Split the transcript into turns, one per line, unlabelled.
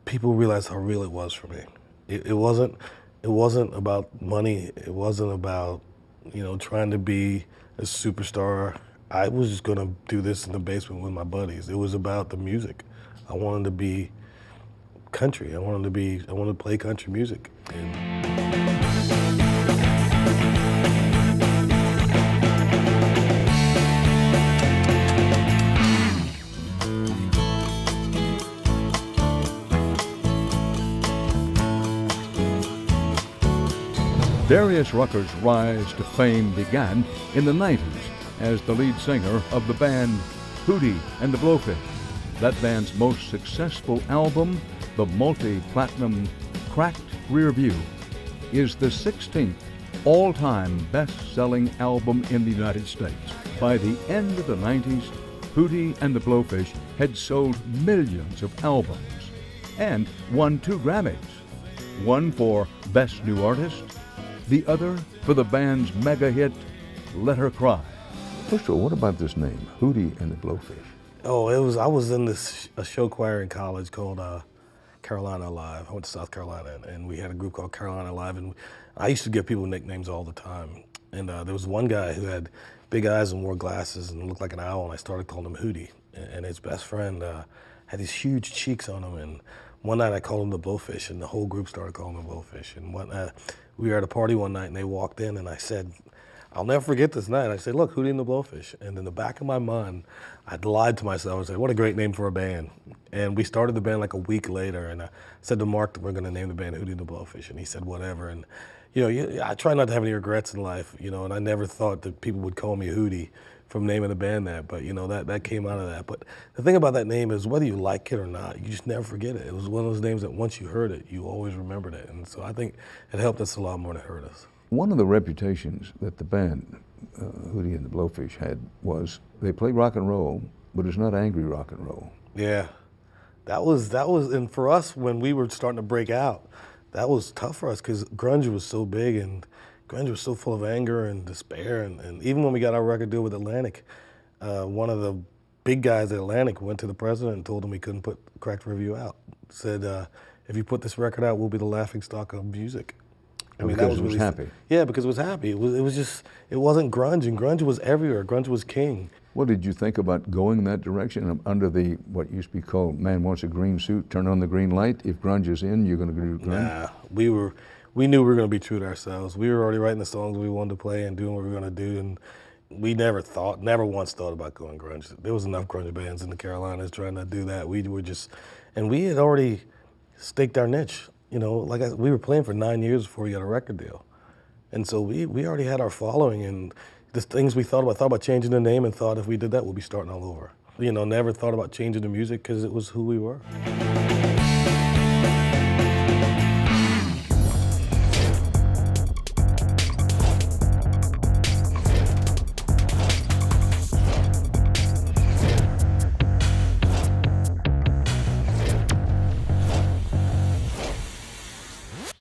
people realized how real it was for me. It wasn't about money. It wasn't about, trying to be a superstar. I was just gonna do this in the basement with my buddies. It was about the music. I wanted to be country. I wanted to play country music.
Darius Rucker's rise to fame began in the 90s as the lead singer of the band Hootie and the Blowfish. That band's most successful album, the multi-platinum Cracked Rear View, is the 16th all-time best-selling album in the United States. By the end of the 90s, Hootie and the Blowfish had sold millions of albums and won 2 Grammys, one for Best New Artist, the other for the band's mega hit, Let Her Cry. First of all, what about this name, Hootie and the Blowfish?
Oh, I was in a show choir in college called Carolina Live. I went to South Carolina, and we had a group called Carolina Live, and I used to give people nicknames all the time. And there was one guy who had big eyes and wore glasses and looked like an owl, and I started calling him Hootie. And his best friend had these huge cheeks on him, and one night I called him the Blowfish, and the whole group started calling him the Blowfish. And we were at a party one night, and they walked in, and I said, I'll never forget this night. I said, look, Hootie and the Blowfish. And in the back of my mind, I'd lied to myself. I said, what a great name for a band. And we started the band like a week later, and I said to Mark that we're going to name the band Hootie and the Blowfish, and he said, whatever. And I try not to have any regrets in life, and I never thought that people would call me Hootie from naming the band that, but that came out of that. But the thing about that name is whether you like it or not, you just never forget it. It was one of those names that once you heard it, you always remembered it. And so I think it helped us a lot more than it hurt us.
One of the reputations that the band, Hootie and the Blowfish, had was they play rock and roll, but it's not angry rock and roll.
Yeah, that was, and for us, when we were starting to break out, that was tough for us because grunge was so big and grunge was so full of anger and despair. And even when we got our record deal with Atlantic, one of the big guys at Atlantic went to the president and told him he couldn't put Cracked Review out. Said, if you put this record out, we'll be the laughingstock of music.
I mean, because it was happy.
Yeah, because it was happy. It wasn't grunge, and grunge was everywhere. Grunge was king.
What did you think about going in that direction under what used to be called, man wants a green suit, turn on the green light. If grunge is in, you're going to do grunge?
Nah, we knew we were going to be true to ourselves. We were already writing the songs we wanted to play and doing what we were going to do, and we never once thought about going grunge. There was enough grunge bands in the Carolinas trying to do that. We had already staked our niche. We were playing for 9 years before we got a record deal. And so we already had our following, and the things we thought about changing the name and thought if we did that, we'll be starting all over. Never thought about changing the music because it was who we were.